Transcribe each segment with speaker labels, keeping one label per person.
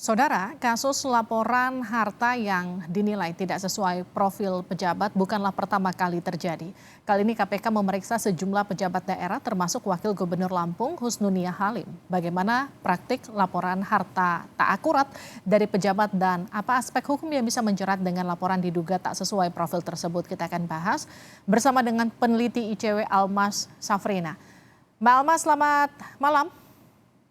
Speaker 1: Saudara, kasus laporan harta yang dinilai tidak sesuai profil pejabat bukanlah pertama kali terjadi. Kali ini KPK memeriksa sejumlah pejabat daerah termasuk Wakil Gubernur Lampung Husnunia Halim. Bagaimana praktik laporan harta tak akurat dari pejabat dan apa aspek hukum yang bisa menjerat dengan laporan diduga tak sesuai profil tersebut, kita akan bahas bersama dengan peneliti ICW Almas Safrina. Mbak Almas, selamat malam.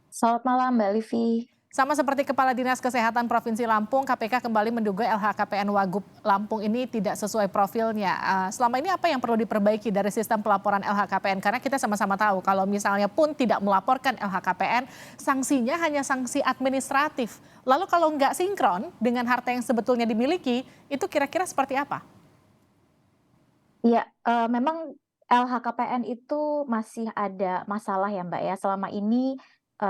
Speaker 2: Selamat malam Mbak Livi.
Speaker 1: Sama seperti Kepala Dinas Kesehatan Provinsi Lampung, KPK kembali menduga LHKPN Wagub Lampung ini tidak sesuai profilnya. Selama ini apa yang perlu diperbaiki dari sistem pelaporan LHKPN? Karena kita sama-sama tahu kalau misalnya pun tidak melaporkan LHKPN, sanksinya hanya sanksi administratif. Lalu kalau nggak sinkron dengan harta yang sebetulnya dimiliki, itu kira-kira seperti apa?
Speaker 2: Iya, memang LHKPN itu masih ada masalah ya Mbak ya. Selama ini,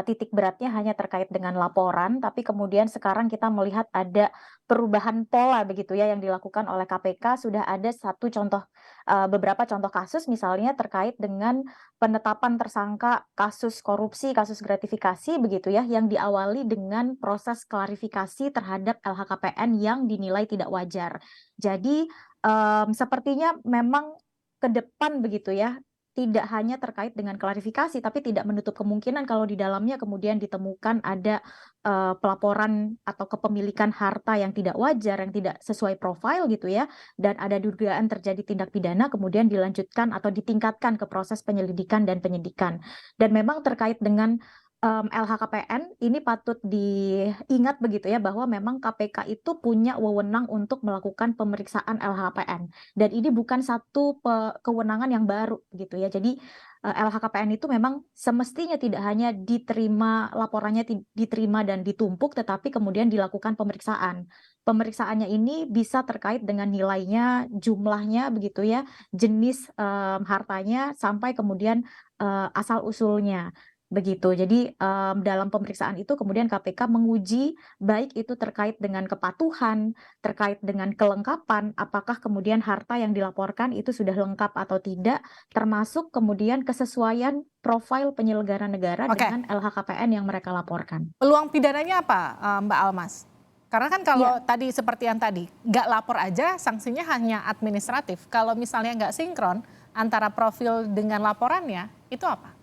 Speaker 2: titik beratnya hanya terkait dengan laporan, tapi kemudian sekarang kita melihat ada perubahan pola begitu ya yang dilakukan oleh KPK. Sudah ada beberapa contoh kasus misalnya terkait dengan penetapan tersangka kasus korupsi, kasus gratifikasi begitu ya, yang diawali dengan proses klarifikasi terhadap LHKPN yang dinilai tidak wajar. Jadi sepertinya memang ke depan begitu ya, tidak hanya terkait dengan klarifikasi, tapi tidak menutup kemungkinan kalau di dalamnya kemudian ditemukan ada, pelaporan atau kepemilikan harta yang tidak wajar, yang tidak sesuai profil gitu ya, dan ada dugaan terjadi tindak pidana kemudian dilanjutkan atau ditingkatkan ke proses penyelidikan dan penyidikan. Dan memang terkait dengan LHKPN ini patut diingat begitu ya, bahwa memang KPK itu punya wewenang untuk melakukan pemeriksaan LHKPN dan ini bukan satu kewenangan yang baru gitu ya. Jadi, LHKPN itu memang semestinya tidak hanya diterima laporannya diterima dan ditumpuk, tetapi kemudian dilakukan pemeriksaan. Pemeriksaannya ini bisa terkait dengan nilainya, jumlahnya begitu ya, jenis, hartanya, sampai kemudian, asal-usulnya. Begitu. Jadi, dalam pemeriksaan itu kemudian KPK menguji baik itu terkait dengan kepatuhan, terkait dengan kelengkapan, apakah kemudian harta yang dilaporkan itu sudah lengkap atau tidak, termasuk kemudian kesesuaian profil penyelenggara negara
Speaker 1: Oke,
Speaker 2: dengan LHKPN yang mereka laporkan.
Speaker 1: peluang pidananya apa, Mbak Almas? Karena kan kalau
Speaker 2: Ya.
Speaker 1: tadi seperti yang tadi, nggak lapor aja sanksinya hanya administratif. Kalau misalnya nggak sinkron antara profil dengan laporannya, itu apa?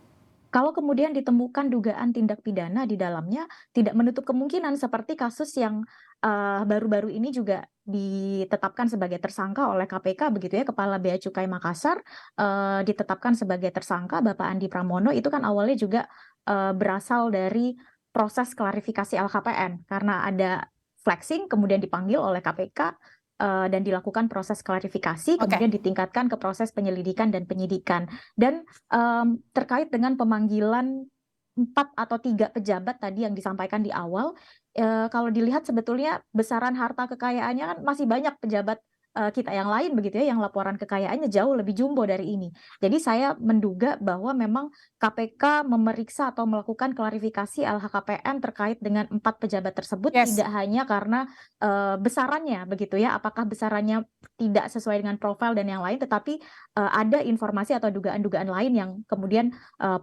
Speaker 2: Kalau kemudian ditemukan dugaan tindak pidana di dalamnya, tidak menutup kemungkinan seperti kasus yang, baru-baru ini juga ditetapkan sebagai tersangka oleh KPK begitu ya, Kepala Bea Cukai Makassar, ditetapkan sebagai tersangka Bapak Andi Pramono itu kan awalnya juga, berasal dari proses klarifikasi LHKPN karena ada flexing kemudian dipanggil oleh KPK, dan dilakukan proses klarifikasi
Speaker 1: Oke.
Speaker 2: kemudian ditingkatkan ke proses penyelidikan dan penyidikan. Dan terkait dengan pemanggilan 4 atau 3 pejabat tadi yang disampaikan di awal, kalau dilihat sebetulnya besaran harta kekayaannya kan masih banyak pejabat, kita yang lain begitu ya, yang laporan kekayaannya jauh lebih jumbo dari ini. Jadi saya menduga bahwa memang KPK memeriksa atau melakukan klarifikasi LHKPN terkait dengan 4 pejabat tersebut
Speaker 1: Yes.
Speaker 2: tidak hanya karena, besarannya begitu ya, apakah besarannya tidak sesuai dengan profil dan yang lain, tetapi ada informasi atau dugaan-dugaan lain yang kemudian,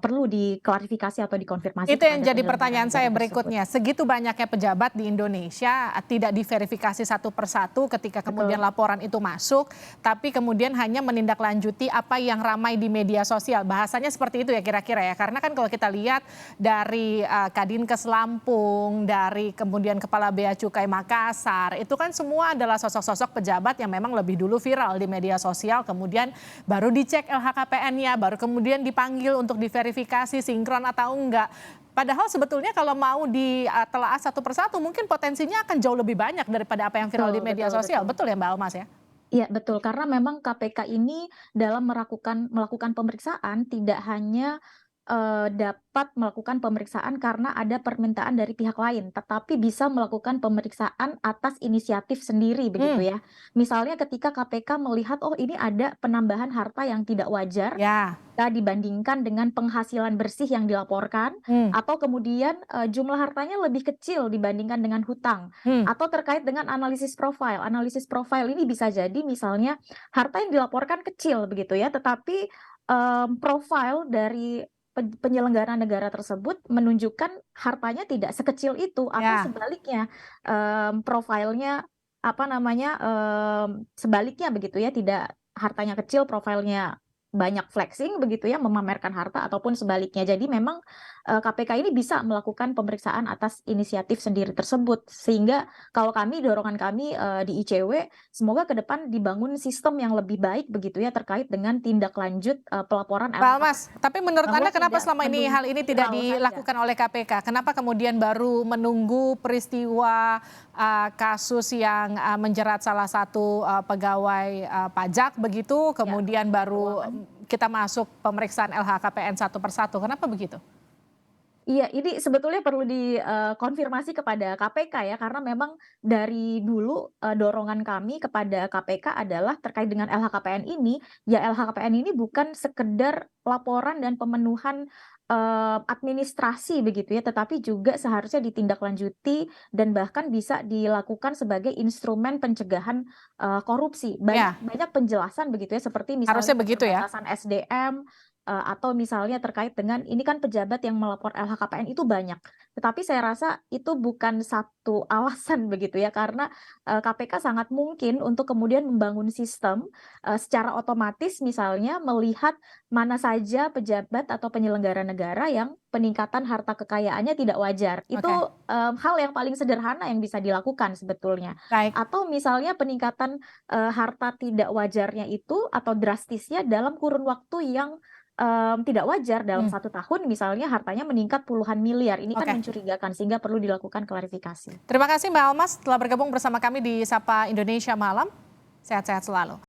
Speaker 2: perlu diklarifikasi atau dikonfirmasi
Speaker 1: Itu yang
Speaker 2: kepada
Speaker 1: jadi
Speaker 2: penyelenggara
Speaker 1: pertanyaan saya
Speaker 2: negara tersebut.
Speaker 1: berikutnya. Segitu banyaknya pejabat di Indonesia tidak diverifikasi satu persatu ketika kemudian
Speaker 2: Betul.
Speaker 1: laporan itu masuk, tapi kemudian hanya menindaklanjuti apa yang ramai di media sosial. Bahasanya seperti itu ya kira-kira ya. Karena kan kalau kita lihat dari Kadinkes Lampung, dari kemudian Kepala Bea Cukai Makassar, itu kan semua adalah sosok-sosok pejabat yang memang lebih dulu viral di media sosial, kemudian baru dicek LHKPN-nya, baru kemudian dipanggil untuk diverifikasi sinkron atau enggak. Padahal sebetulnya kalau mau ditelaah satu persatu mungkin potensinya akan jauh lebih banyak daripada apa yang viral di
Speaker 2: Betul
Speaker 1: media
Speaker 2: betul
Speaker 1: sosial.
Speaker 2: betul.
Speaker 1: Betul ya Mbak Almas ya?
Speaker 2: Iya betul, karena memang KPK ini dalam melakukan pemeriksaan tidak hanya, dapat melakukan pemeriksaan karena ada permintaan dari pihak lain, tetapi bisa melakukan pemeriksaan atas inisiatif sendiri begitu
Speaker 1: Hmm,
Speaker 2: ya. Misalnya ketika KPK melihat, oh ini ada penambahan harta yang tidak wajar,
Speaker 1: ya.
Speaker 2: jika dibandingkan dengan penghasilan bersih yang dilaporkan,
Speaker 1: Hmm,
Speaker 2: atau kemudian, jumlah hartanya lebih kecil dibandingkan dengan hutang,
Speaker 1: hmm.
Speaker 2: atau terkait dengan analisis profil. Analisis profil ini bisa jadi misalnya harta yang dilaporkan kecil begitu ya, tetapi, profil dari penyelenggara negara tersebut menunjukkan hartanya tidak sekecil itu atau
Speaker 1: Ya,
Speaker 2: sebaliknya, profilnya apa namanya, sebaliknya begitu ya, tidak hartanya kecil, profilnya banyak flexing begitu ya, memamerkan harta ataupun sebaliknya. Jadi memang, KPK ini bisa melakukan pemeriksaan atas inisiatif sendiri tersebut. Sehingga kalau kami, dorongan kami, di ICW, semoga ke depan dibangun sistem yang lebih baik begitu ya, terkait dengan tindak lanjut, pelaporan
Speaker 1: Pak
Speaker 2: LHKPN,
Speaker 1: Almas, tapi menurut
Speaker 2: bahwa
Speaker 1: Anda kenapa
Speaker 2: tidak
Speaker 1: selama ini hal
Speaker 2: menunggu
Speaker 1: ini tidak
Speaker 2: viral saja.
Speaker 1: dilakukan oleh KPK? Kenapa kemudian baru menunggu peristiwa kasus yang menjerat salah satu pegawai pajak begitu,
Speaker 2: Ya,
Speaker 1: kemudian baru
Speaker 2: keuangan.
Speaker 1: kita masuk pemeriksaan LHKPN satu persatu? Kenapa begitu?
Speaker 2: Iya, ini sebetulnya perlu dikonfirmasi kepada KPK ya, karena memang dari dulu, dorongan kami kepada KPK adalah terkait dengan LHKPN ini, ya LHKPN ini bukan sekedar laporan dan pemenuhan, administrasi begitu ya, tetapi juga seharusnya ditindaklanjuti dan bahkan bisa dilakukan sebagai instrumen pencegahan, korupsi.
Speaker 1: Ya,
Speaker 2: Banyak banyak penjelasan begitu ya, seperti misalnya
Speaker 1: harusnya begitu ya.
Speaker 2: keterbatasan SDM, atau misalnya terkait dengan ini kan pejabat yang melapor LHKPN itu banyak. Tetapi saya rasa itu bukan satu alasan begitu ya, karena, KPK sangat mungkin untuk kemudian membangun sistem, secara otomatis misalnya melihat mana saja pejabat atau penyelenggara negara yang peningkatan harta kekayaannya tidak wajar. Itu,
Speaker 1: Oke,
Speaker 2: hal yang paling sederhana yang bisa dilakukan sebetulnya.
Speaker 1: baik.
Speaker 2: Atau misalnya peningkatan, harta tidak wajarnya itu atau drastisnya dalam kurun waktu yang tidak wajar dalam
Speaker 1: Hmm,
Speaker 2: 1 tahun misalnya hartanya meningkat puluhan miliar, ini kan
Speaker 1: oke.
Speaker 2: mencurigakan sehingga perlu dilakukan klarifikasi.
Speaker 1: Terima kasih Mbak Almas telah bergabung bersama kami di Sapa Indonesia Malam. Sehat-sehat selalu.